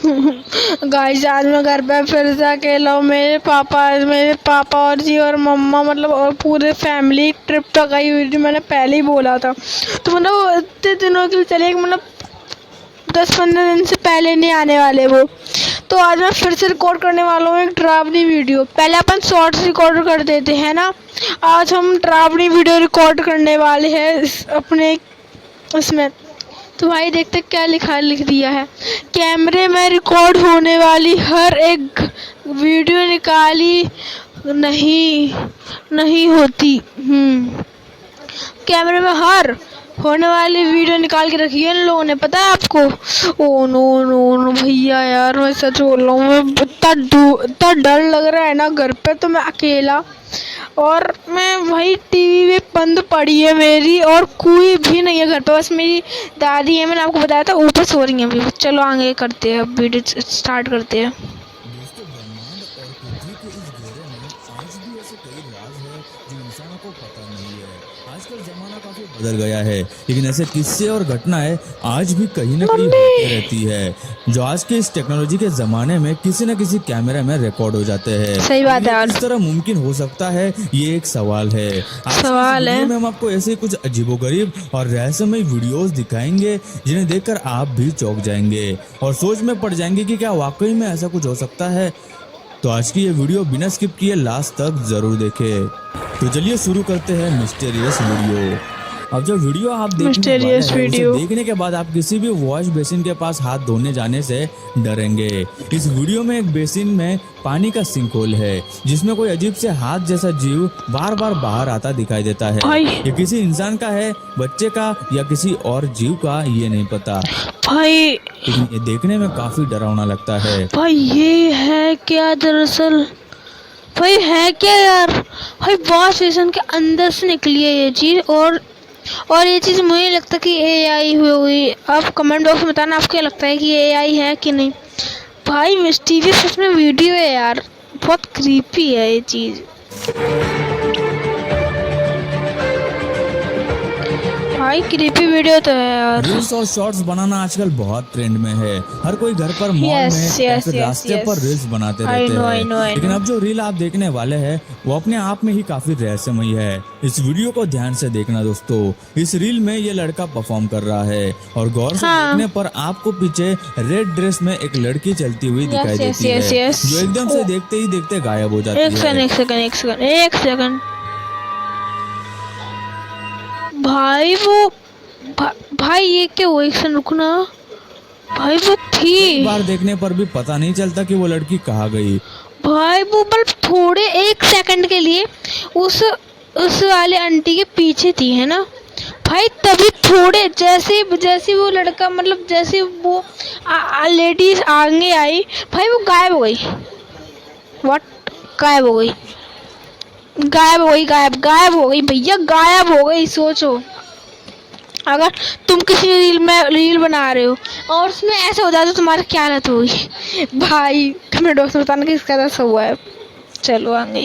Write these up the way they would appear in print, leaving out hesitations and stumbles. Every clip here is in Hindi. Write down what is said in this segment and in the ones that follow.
गाइस आज मैं घर पे फिर से अकेला हूँ। मेरे पापा और जी और मम्मा मतलब और पूरे फैमिली ट्रिप तक आई हुई थी। मैंने पहले ही बोला था तो मतलब इतने दिनों के लिए चले मतलब 10-15 दिन से पहले नहीं आने वाले वो। तो आज मैं फिर से रिकॉर्ड करने वाला हूँ एक डरावनी वीडियो। पहले अपन शॉर्ट्स रिकॉर्ड कर देते हैं ना, आज हम डरावनी वीडियो रिकॉर्ड करने वाले हैं अपने उसमें। तो भाई देखते क्या लिख दिया है। कैमरे में रिकॉर्ड होने वाली हर एक वीडियो निकाली नहीं होती। कैमरे में हर होने वाली वीडियो निकाल के रखी है इन लोगों ने, पता है आपको। ओ नो नो नो भैया यार मैं सच बोल रहा हूँ, मैं इतना डर लग रहा है ना घर पे। तो मैं अकेला और मैं भाई टीवी भी बंद पड़ी है मेरी और कोई भी नहीं है घर पे, बस मेरी दादी है, मैंने आपको बताया था, ऊपर सो रही है अभी। चलो आगे करते हैं, वीडियो स्टार्ट करते हैं। दोस्तों, ब्रह्मांड और पृथ्वी के इस घेरे में आज भी ऐसे कई राज हैं जो इंसानों को पता नहीं है। आजकल जमाना काफी बदल गया है, लेकिन ऐसे किस्से और घटनाएं आज भी कहीं ना कहीं होती रहती है, जो आज के इस टेक्नोलॉजी के जमाने में किसी न किसी कैमरे में रिकॉर्ड हो जाते हैं। सही बात है। किस तरह मुमकिन हो सकता है, ये एक सवाल है। आज सवाल है में हम आपको ऐसे कुछ अजीबोगरीब और रहस्यमय वीडियोस दिखाएंगे जिन्हें देखकर आप भी चौंक जाएंगे और सोच में पड़ जाएंगे कि क्या वाकई में ऐसा कुछ हो सकता है। तो आज की ये वीडियो बिना स्किप किए लास्ट तक जरूर देखें। तो चलिए शुरू करते हैं मिस्टीरियस वीडियो। अब जो वीडियो आप देखने वाले हैं, उसे देखने के बाद आप किसी भी वॉश बेसिन के पास हाथ धोने जाने से डरेंगे। इस वीडियो में एक बेसिन में पानी का सिंक होल है जिसमें कोई अजीब से हाथ जैसा जीव बार बार बाहर आता दिखाई देता है। ये किसी इंसान का है, बच्चे का या किसी और जीव का, ये नहीं पता भाई, लेकिन ये देखने में काफी डरावना लगता है। भाई ये है क्या दरअसल? भाई है क्या यार? भाई वॉश बेसिन के अंदर से निकली है ये चीज और ये चीज़ मुझे लगता है कि एआई हुई। आप कमेंट बॉक्स में बताना आपको क्या लगता है कि एआई है कि नहीं। भाई मिस्टीरियस इसमें वीडियो है यार, बहुत क्रीपी है ये चीज़। भाई क्रीपी वीडियो तो है यार। रील्स और शॉर्ट्स बनाना आजकल बहुत ट्रेंड में है। हर कोई घर पर, मॉल में या फिर रास्ते पर रील्स बनाते रहते हैं। लेकिन अब जो रील आप देखने वाले हैं वो अपने आप में ही काफी रहस्यमय है। इस वीडियो को ध्यान से देखना दोस्तों। इस रील में ये लड़का परफॉर्म कर रहा है और गौर से देखने पर आपको पीछे रेड ड्रेस में एक लड़की चलती हुई दिखाई देती है, जो एकदम से देखते ही देखते गायब हो जाती है। एक सेकंड भाई वो भाई ये क्या हुआ? एक सेकंड रुकना भाई, वो थी। एक बार देखने पर भी पता नहीं चलता कि वो लड़की कहाँ गई। भाई वो बस थोड़े 1 सेकंड के लिए उस वाले आंटी के पीछे थी, है ना भाई। तभी थोड़े जैसे वो लड़का मतलब जैसे वो लेडीज आगे आई, भाई वो गायब हो गई। गायब हो गई भैया, गायब हो गई। सोचो अगर तुम किसी रील बना रहे हो और उसमें ऐसा हो जाए तो तुम्हारा क्या हालत होगी भाई। कमेंट बॉक्स में बताना किसका ऐसा हुआ है। चलो आगे।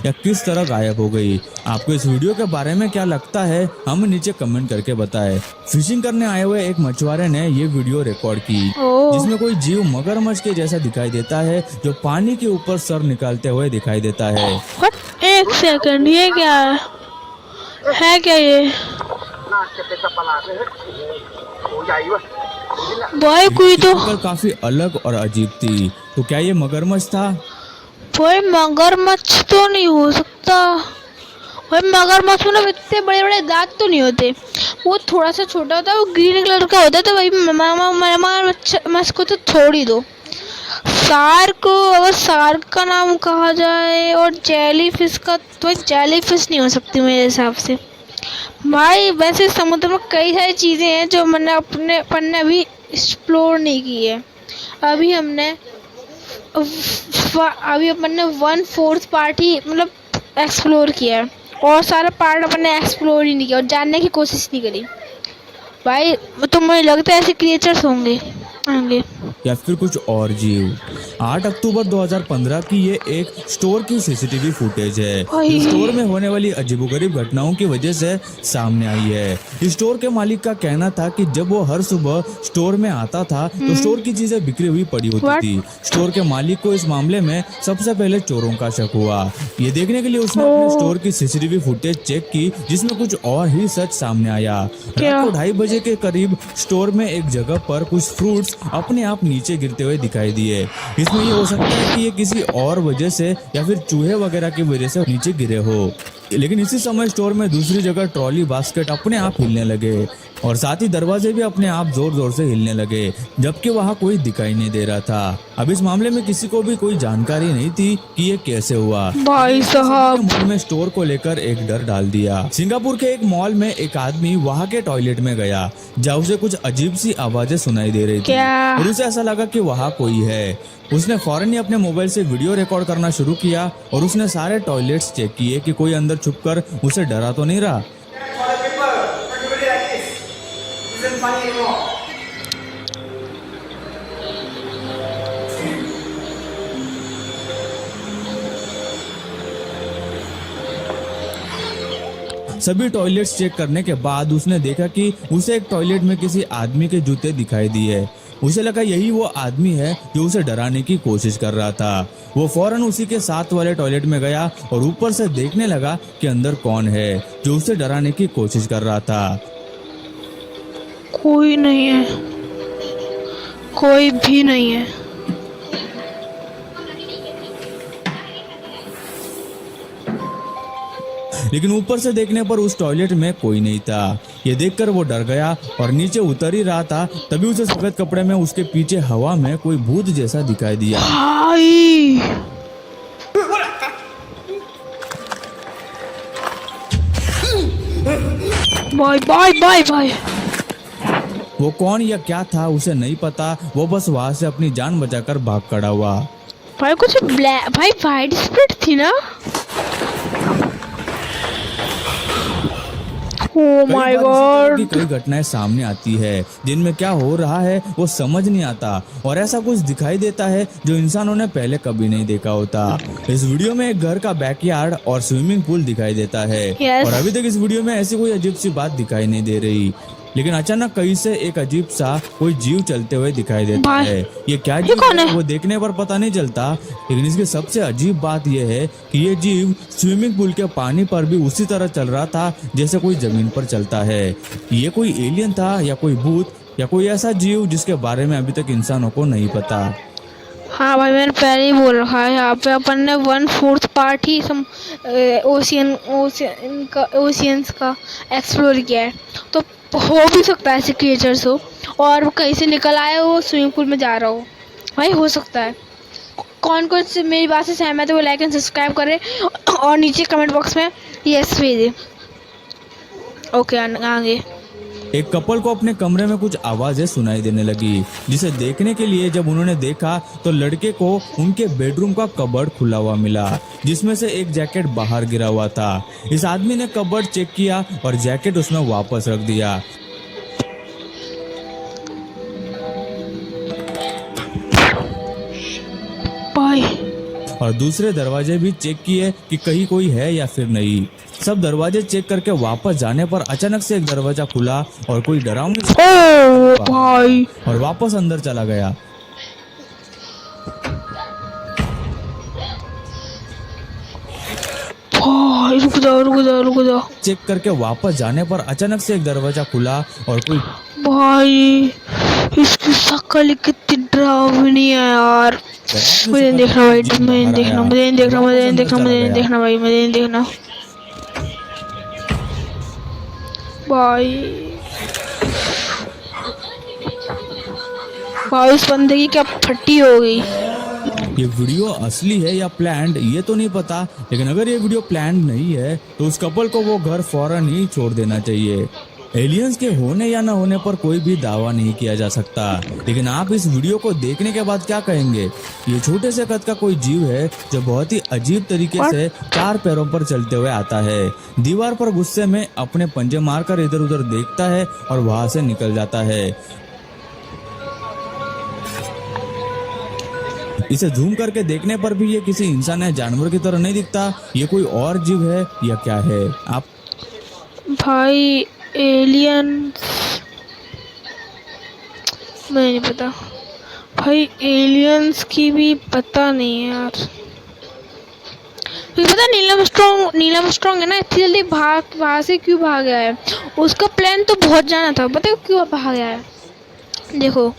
या किस तरह गायब हो गई। आपको इस वीडियो के बारे में क्या लगता है, हमें नीचे कमेंट करके बताएं। फिशिंग करने आए हुए एक मछुआरे ने ये वीडियो रिकॉर्ड की, जिसमें कोई जीव मगरमच्छ के जैसा दिखाई देता है जो पानी के ऊपर सर निकालते हुए दिखाई देता है। एक सेकंड, ये क्या है क्या ये? भाई कोई तो काफी अलग और अजीब थी। तो क्या ये मगरमच्छ था? भाई मगरमच्छ तो नहीं हो सकता। भाई मगरमच्छ में इतने बड़े बड़े दांत तो नहीं होते, वो थोड़ा सा छोटा होता है, वो ग्रीन कलर का होता है। तो भाई मगरमच्छ को तो छोड़ ही दो। शार्क को अगर शार्क का नाम कहा जाए और जेलीफिश का, तो जेलीफिश नहीं हो सकती मेरे हिसाब से। भाई वैसे समुद्र में कई सारी चीज़ें हैं जो मैंने अपन ने अभी एक्सप्लोर नहीं की है। अभी अपन ने 1/4 पार्ट ही मतलब एक्सप्लोर किया है और सारा पार्ट अपन ने एक्सप्लोर ही नहीं किया और जानने की कोशिश नहीं करी। भाई तो मुझे लगता है ऐसे क्रिएचर्स होंगे। या फिर कुछ और जीव। 8 अक्टूबर 2015 की ये एक स्टोर की सीसीटीवी फुटेज है। भाई। स्टोर में होने वाली अजीबोगरीब घटनाओं की वजह से सामने आई है। स्टोर के मालिक का कहना था कि जब वो हर सुबह स्टोर में आता था तो स्टोर की चीजें बिखरी हुई पड़ी होती What? थी। स्टोर के मालिक को इस मामले में सबसे पहले चोरों का शक हुआ। ये देखने के लिए उसने अपने स्टोर की सीसीटीवी फुटेज चेक की, जिसमें कुछ और ही सच सामने आया। क्या? रात को 2:30 बजे के करीब स्टोर में एक जगह पर कुछ फ्रूट्स अपने आप नीचे गिरते हुए दिखाई दिए। इसमें ये हो सकता है कि ये किसी और वजह से या फिर चूहे वगैरह की वजह से नीचे गिरे हो। लेकिन इसी समय स्टोर में दूसरी जगह ट्रॉली बास्केट अपने आप हिलने लगे और साथ ही दरवाजे भी अपने आप जोर जोर से हिलने लगे, जबकि वहाँ कोई दिखाई नहीं दे रहा था। अब इस मामले में किसी को भी कोई जानकारी नहीं थी कि ये कैसे हुआ। भाई साहब। मॉल में स्टोर को लेकर एक डर डाल दिया। सिंगापुर के एक मॉल में एक आदमी वहाँ के टॉयलेट में गया, जहाँ उसे कुछ अजीब सी आवाजें सुनाई दे रही थी क्या? और उसे ऐसा लगा कि वहाँ कोई है। उसने फौरन ही अपने मोबाइल से वीडियो रिकॉर्ड करना शुरू किया और उसने सारे टॉयलेट्स चेक किए कि कोई अंदर छुपकर उसे डरा तो नहीं रहा। सभी टॉयलेट्स चेक करने के बाद उसने देखा कि उसे एक टॉयलेट में किसी आदमी के जूते दिखाई दिए। उसे लगा यही वो आदमी है जो उसे डराने की कोशिश कर रहा था। वो फौरन उसी के साथ वाले टॉयलेट में गया और ऊपर से देखने लगा कि अंदर कौन है जो उसे डराने की कोशिश कर रहा था। कोई नहीं है, कोई भी नहीं है। लेकिन ऊपर से देखने पर उस टॉयलेट में कोई नहीं था। ये देखकर वो डर गया और नीचे उतर ही रहा था, तभी उसे सफेद कपड़े में उसके पीछे हवा में कोई भूत जैसा दिखाई दिया। भाई बाय बाय बाय बाय। वो कौन या क्या था उसे नहीं पता, वो बस वहां से अपनी जान बचाकर भाग खड़ा हुआ। भाई कुछ ब्लैक, भाई वाइट स्प्रिट थी ना। Oh my God. कई घटनाएं सामने आती है जिनमें क्या हो रहा है वो समझ नहीं आता और ऐसा कुछ दिखाई देता है जो इंसानों ने पहले कभी नहीं देखा होता। इस वीडियो में एक घर का बैकयार्ड और स्विमिंग पूल दिखाई देता है। Yes. और अभी तक इस वीडियो में ऐसी कोई अजीब सी बात दिखाई नहीं दे रही, लेकिन अचानक कहीं से एक अजीब सा कोई जीव चलते हुए दिखाई देता भाई, है। ये क्या जीव कौन है? वो देखने पर पता नहीं चलता, लेकिन इसकी सबसे अजीब बात यह है कि ये जीव स्विमिंग पूल के पानी पर भी उसी तरह चल रहा था जैसे कोई जमीन पर चलता है। ये कोई एलियन था या कोई भूत या कोई ऐसा जीव जिसके बारे में अभी तक इंसानों को नहीं पता। हाँ भाई, मैंने पहले ही बोल रखा है, यहाँ पे अपन ने 1/4 पार्ट ही ओशियंस का एक्सप्लोर किया है। तो हो भी सकता है ऐसे क्रिएचर्स हो और कहीं से निकल आए हो, स्विमिंग पूल में जा रहा हो, भाई हो सकता है। कौन कौन से मेरी बात से सहमत है वो लाइक एंड सब्सक्राइब करें और नीचे कमेंट बॉक्स में यस भेजें। ओके, आगे। एक कपल को अपने कमरे में कुछ आवाजें सुनाई देने लगी, जिसे देखने के लिए जब उन्होंने देखा तो लड़के को उनके बेडरूम का कबर्ड खुला हुआ मिला, जिसमें से एक जैकेट बाहर गिरा हुआ था। इस आदमी ने कबर्ड चेक किया और जैकेट उसमें वापस रख दिया। बाय। और दूसरे दरवाजे भी चेक किए कि कहीं कोई है या फिर नहीं। सब दरवाजे चेक करके वापस जाने पर अचानक से एक दरवाजा खुला और कोई डरावनी ओह भाई, और वापस अंदर चला गया। भाई रुक जाओ। चेक करके वापस जाने पर अचानक से एक दरवाजा खुला और कोई भाई इसकी शक्ल कितनी डरावनी है यार। मुझे नहीं देखना भाई, मुझे नहीं देखना भाई उस बंदे की क्या फटी हो गई। ये वीडियो असली है या प्लान्ड ये तो नहीं पता, लेकिन अगर ये वीडियो प्लान्ड नहीं है तो उस कपल को वो घर फौरन ही छोड़ देना चाहिए। एलियंस के होने या न होने पर कोई भी दावा नहीं किया जा सकता, लेकिन आप इस वीडियो को देखने के बाद क्या कहेंगे? ये छोटे से कद का कोई जीव है जो बहुत ही अजीब तरीके से 4 पैरों पर चलते हुए आता है, दीवार पर गुस्से में अपने पंजे मारकर इधर उधर देखता है और वहां से निकल जाता है। इसे जूम करके देखने पर भी ये किसी इंसान या जानवर की तरह नहीं दिखता। ये कोई और जीव है या क्या है? आप भाई एलियंस, मैं नहीं पता भाई, एलियंस की भी पता नहीं है यार। मुझे पता नीलम स्ट्रॉन्ग है ना, इतनी जल्दी वहाँ से क्यों भाग गया है? उसका प्लान तो बहुत जाना था, पता है क्यों भाग गया है? देखो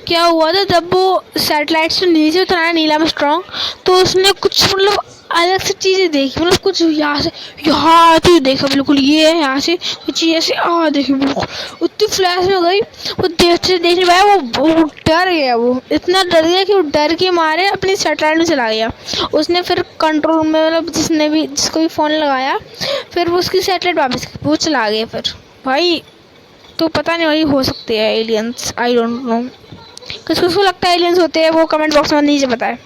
क्या हुआ था, जब वो सैटेलाइट से नीचे उतरा नीलम स्ट्रॉन्ग, तो उसने कुछ मतलब अलग से चीज़ें देखी, मतलब कुछ यहाँ से देखा, बिल्कुल ये है, यहाँ से कुछ चीज़ ऐसे देखी, बिल्कुल उतनी फ्लैश में गई, वो देख नहीं पाया, वो डर गया, वो इतना डर गया कि वो डर के मारे अपनी सैटेलाइट में चला गया। उसने फिर कंट्रोल में मतलब जिसको भी फ़ोन लगाया, फिर वो उसकी सैटेलाइट वापस वो चला गया। फिर भाई तो पता नहीं भाई, हो सकते हैं एलियंस, आई डोंट नो। किसको लगता है एलियंस होते हैं, वो कमेंट बॉक्स में नीचे बताए।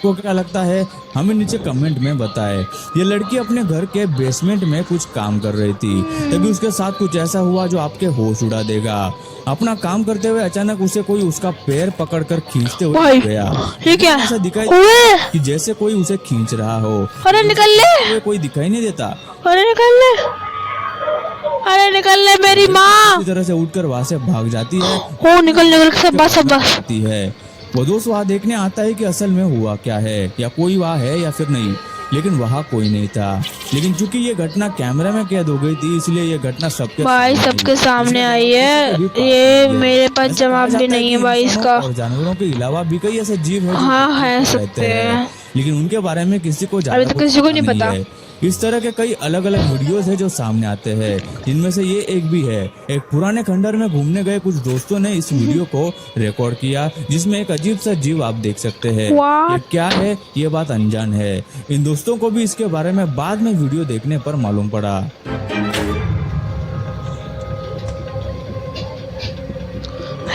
को क्या लगता है हमें नीचे कमेंट में बताएं। ये लड़की अपने घर के बेसमेंट में कुछ काम कर रही थी, तभी उसके साथ कुछ ऐसा हुआ जो आपके होश उड़ा देगा। अपना काम करते हुए अचानक उसे कोई उसका पैर पकड़कर खींचते हुए गया। ये क्या ऐसा दिखाई कि जैसे कोई उसे खींच रहा हो। अरे निकल ले, कोई दिखाई नहीं देता। अरे निकल ले, अरे निकल ले मेरी माँ। इस तरह से उठकर वहाँ से भाग जाती है। हो निकल सब बस है। वो दोस्त वहाँ देखने आता है कि असल में हुआ क्या है, या कोई वहाँ है या फिर नहीं, लेकिन वहाँ कोई नहीं था। लेकिन चूंकि ये घटना कैमरा में कैद हो गई थी, इसलिए ये घटना सबके सामने आई है। ये मेरे पास जवाब भी नहीं है भाई इसका। और जानवरों के अलावा भी कई ऐसे जीव हैं हाँ है सकते हैं, लेकिन उनके बारे में किसी को अभी तो किसी को नहीं पता। इस तरह के कई अलग अलग वीडियोस हैं जो सामने आते हैं, जिनमें से ये एक भी है। एक पुराने खंडर में घूमने गए कुछ दोस्तों ने इस वीडियो को रिकॉर्ड किया, जिसमें एक अजीब सा जीव आप देख सकते हैं। ये क्या है ये बात अनजान है। इन दोस्तों को भी इसके बारे में बाद में वीडियो देखने पर मालूम पड़ा।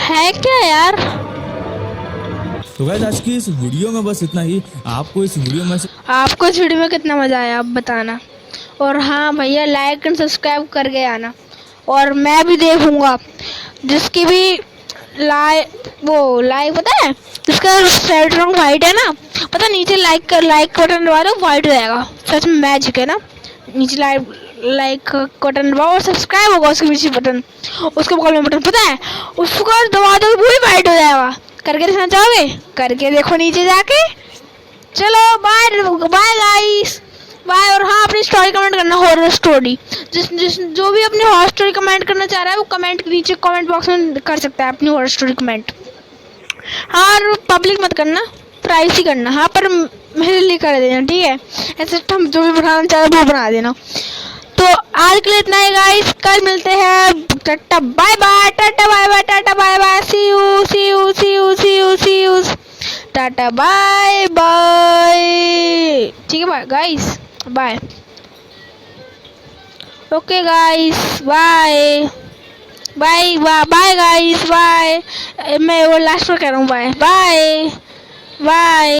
है क्या यार? तो गाइस आज की इस वीडियो में बस इतना ही। आपको इस वीडियो में कितना मजा आया आप बताना। और हाँ भैया, लाइक एंड सब्सक्राइब करके आना, और मैं भी देखूंगा जिसकी भी लाइक पता है, जिसका रेड रंग वाइट है ना, पता नीचे लाइक बटन दबा दो, वाइट हो जाएगा। सच में मैजिक है ना। नीचे लाइक बटन दबाओ और सब्सक्राइब होगा उसके पीछे बटन, उसके बगल में बटन पता है, उसको दबा दो वो भी वाइट हो जाएगा। करके देखना चाहोगे? करके देखो नीचे जाके। चलो बाय बाय गाइस, बाय। और हाँ, अपनी स्टोरी कमेंट करना, हॉरर स्टोरी। जो भी अपनी हॉरर स्टोरी कमेंट करना चाह रहा है वो कमेंट नीचे कमेंट बॉक्स में कर सकता है अपनी हॉरर स्टोरी कमेंट। हाँ, और पब्लिक मत करना, प्राइवेसी करना। हाँ, पर मेरे लिए कर देना, ठीक है? ऐसे हम जो भी बनाना चाह रहे हैं वो बना देना। तो आज के लिए इतना ही गाइस, कल मिलते हैं। Tata bye bye, tata bye bye, tata bye bye, see you see you see you see you see you, tata bye bye. ठीक है bye guys, bye. Okay guys, bye bye bye guys, bye. मैं वो लास्ट में कह रहा हूँ, बाय बाय बाय।